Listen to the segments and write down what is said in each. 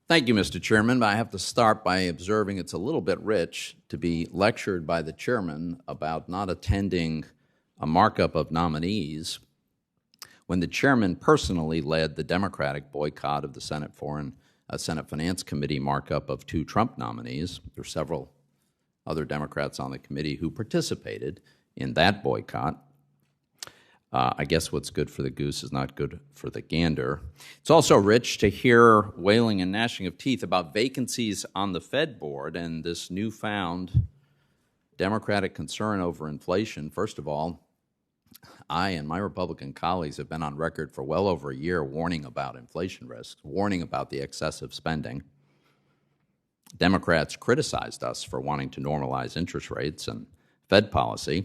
Thank you, Mr. Chairman. I have to start by observing it's a little bit rich to be lectured by the chairman about not attending a markup of nominees when the chairman personally led the Democratic boycott of the Senate Finance Committee markup of 2 Trump nominees. There were several other Democrats on the committee who participated in that boycott. I guess what's good for the goose is not good for the gander. It's also rich to hear wailing and gnashing of teeth about vacancies on the Fed board and this newfound Democratic concern over inflation. First of all, I and my Republican colleagues have been on record for well over a year warning about inflation risks, warning about the excessive spending. Democrats criticized us for wanting to normalize interest rates and Fed policy.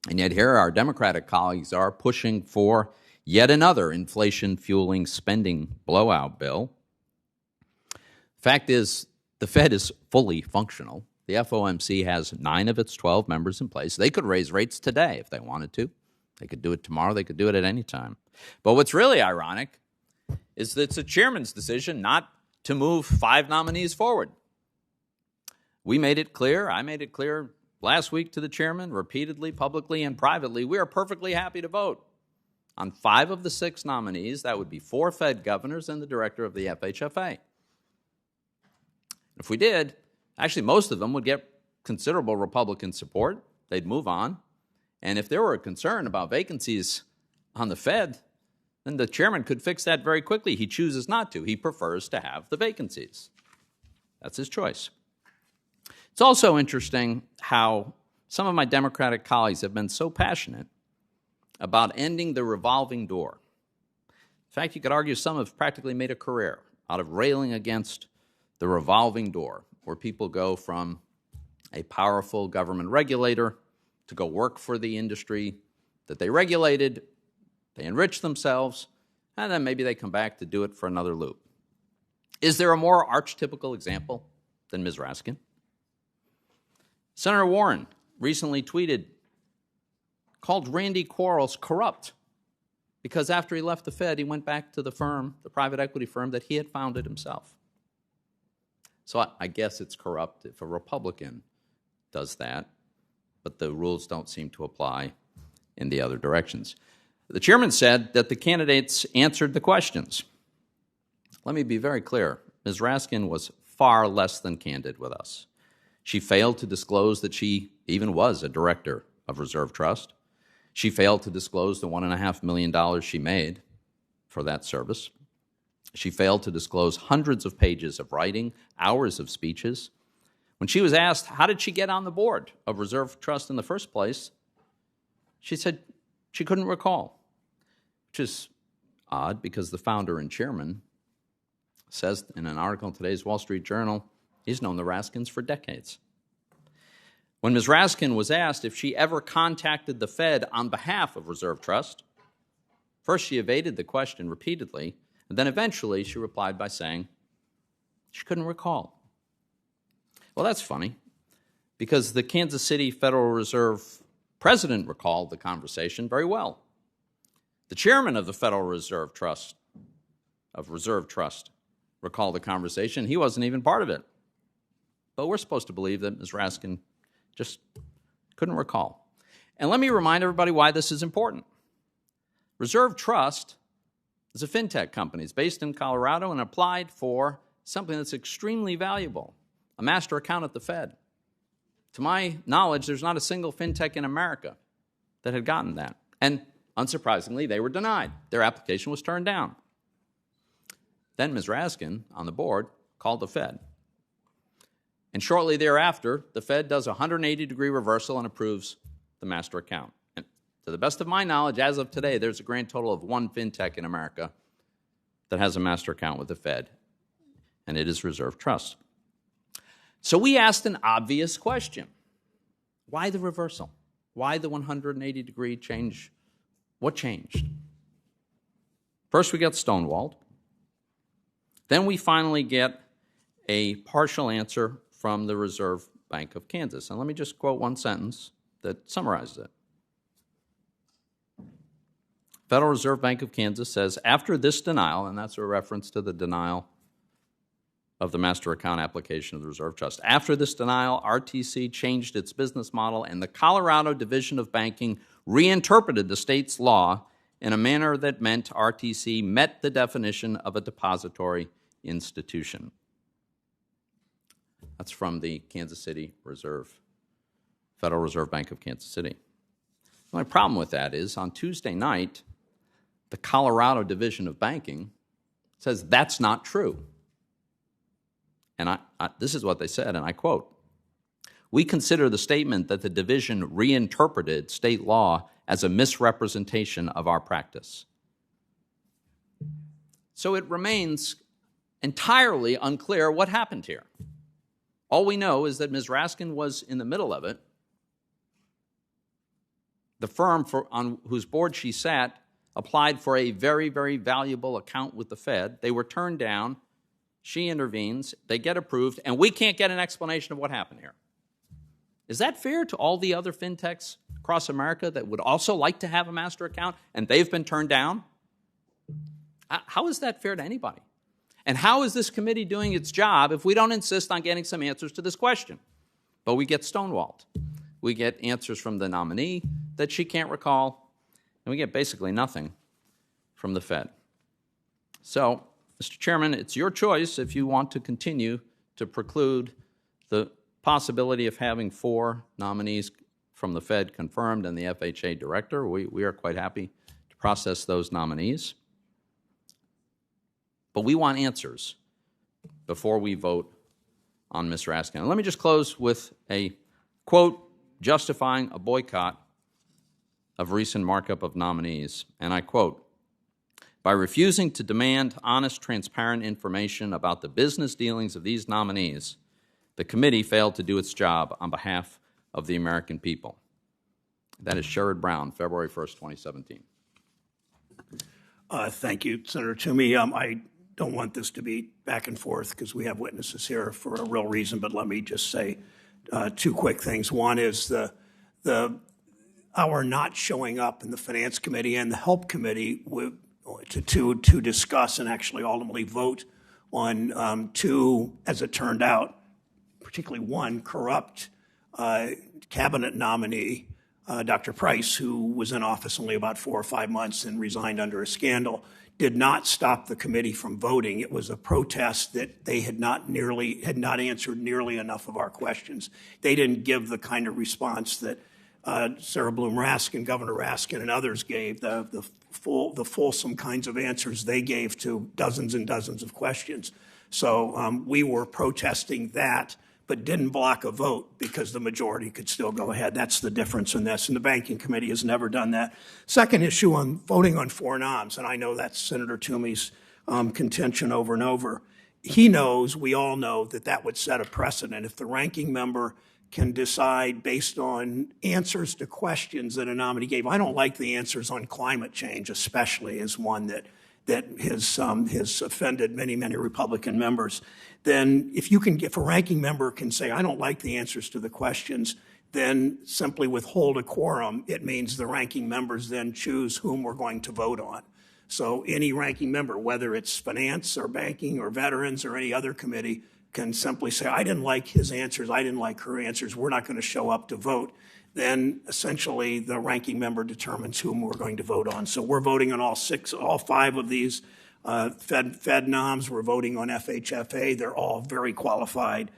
And yet here our Democratic colleagues are pushing for yet another inflation-fueling spending blowout bill. Fact is, the Fed is fully functional. The FOMC has 9 of its 12 members in place. They could raise rates today if they wanted to. They could do it tomorrow. They could do it at any time. But what's really ironic is that it's the chairman's decision not to move 5 nominees forward. We made it clear, I made it clear last week to the chairman, repeatedly, publicly, and privately, we are perfectly happy to vote on 5 of the 6 nominees. That would be 4 Fed governors and the director of the FHFA. If we did, actually most of them would get considerable Republican support. They'd move on. And if there were a concern about vacancies on the Fed, then the chairman could fix that very quickly. He chooses not to. He prefers to have the vacancies. That's his choice. It's also interesting how some of my Democratic colleagues have been so passionate about ending the revolving door. In fact, you could argue some have practically made a career out of railing against the revolving door, where people go from a powerful government regulator to go work for the industry that they regulated, they enrich themselves, and then maybe they come back to do it for another loop. Is there a more archetypical example than Ms. Raskin? Senator Warren recently called Randy Quarles corrupt because after he left the Fed, he went back to the firm, the private equity firm that he had founded himself. So I guess it's corrupt if a Republican does that, but the rules don't seem to apply in the other directions. The chairman said that the candidates answered the questions. Let me be very clear. Ms. Raskin was far less than candid with us. She failed to disclose that she even was a director of Reserve Trust. She failed to disclose the $1.5 million she made for that service. She failed to disclose hundreds of pages of writing, hours of speeches. When she was asked, how did she get on the board of Reserve Trust in the first place, she said she couldn't recall, which is odd because the founder and chairman says in an article in today's Wall Street Journal, he's known the Raskins for decades. When Ms. Raskin was asked if she ever contacted the Fed on behalf of Reserve Trust, first she evaded the question repeatedly, and then eventually she replied by saying she couldn't recall. Well, that's funny, because the Kansas City Federal Reserve president recalled the conversation very well. The chairman of the Federal Reserve Trust, recalled the conversation. He wasn't even part of it. But we're supposed to believe that Ms. Raskin just couldn't recall. And let me remind everybody why this is important. Reserve Trust is a fintech company. It's based in Colorado and applied for something that's extremely valuable, a master account at the Fed. To my knowledge, there's not a single fintech in America that had gotten that. And unsurprisingly, they were denied. Their application was turned down. Then Ms. Raskin, on the board, called the Fed. And shortly thereafter, the Fed does a 180-degree reversal and approves the master account. And to the best of my knowledge, as of today, there's a grand total of 1 fintech in America that has a master account with the Fed, and it is Reserve Trust. So we asked an obvious question. Why the reversal? Why the 180-degree change? What changed? First, we got stonewalled. Then we finally get a partial answer from the Reserve Bank of Kansas. And let me just quote one sentence that summarizes it. Federal Reserve Bank of Kansas says, after this denial, and that's a reference to the denial of the master account application of the Reserve Trust. After this denial, RTC changed its business model, and the Colorado Division of Banking reinterpreted the state's law in a manner that meant RTC met the definition of a depository institution. That's from the Kansas City Federal Reserve Bank of Kansas City. My problem with that is on Tuesday night, the Colorado Division of Banking says that's not true. And this is what they said, and I quote, "We consider the statement that the division reinterpreted state law as a misrepresentation of our practice." So it remains entirely unclear what happened here. All we know is that Ms. Raskin was in the middle of it. The firm on whose board she sat applied for a very, very valuable account with the Fed. They were turned down. She intervenes. They get approved, and we can't get an explanation of what happened here. Is that fair to all the other fintechs across America that would also like to have a master account, and they've been turned down? How is that fair to anybody? And how is this committee doing its job if we don't insist on getting some answers to this question? But we get stonewalled. We get answers from the nominee that she can't recall, and we get basically nothing from the Fed. So, Mr. Chairman, it's your choice if you want to continue to preclude the possibility of having 4 nominees from the Fed confirmed and the FHA director. We are quite happy to process those nominees. But we want answers before we vote on Ms. Raskin. And let me just close with a quote justifying a boycott of recent markup of nominees. And I quote, "By refusing to demand honest, transparent information about the business dealings of these nominees, the committee failed to do its job on behalf of the American people." That is Sherrod Brown, February 1st, 2017. Thank you, Senator Toomey. I don't want this to be back and forth because we have witnesses here for a real reason, but let me just say 2 quick things. One is our not showing up in the Finance Committee and the Help Committee to discuss and actually ultimately vote on 2, as it turned out, particularly 1 corrupt cabinet nominee, Dr. Price, who was in office only about 4 or 5 months and resigned under a scandal, did not stop the committee from voting. It was a protest that they had not answered nearly enough of our questions. They didn't give the kind of response that Sarah Bloom Raskin, Governor Raskin, and others gave, the fulsome kinds of answers they gave to dozens and dozens of questions. So we were protesting that, but didn't block a vote because the majority could still go ahead. That's the difference in this, and the Banking Committee has never done that. Second issue on voting on 4 noms, and I know that's Senator Toomey's contention over and over. He knows, we all know, that would set a precedent. If the ranking member can decide based on answers to questions that a nominee gave. I don't like the answers on climate change, especially, as one that has offended many, many Republican members. Then if a ranking member can say, I don't like the answers to the questions, then simply withhold a quorum. It means the ranking members then choose whom we're going to vote on. So any ranking member, whether it's finance or banking or veterans or any other committee, can simply say, I didn't like his answers, I didn't like her answers, we're not going to show up to vote. Then essentially the ranking member determines whom we're going to vote on. So we're voting on all 5 of these Fed noms. We're voting on FHFA. They're all very qualified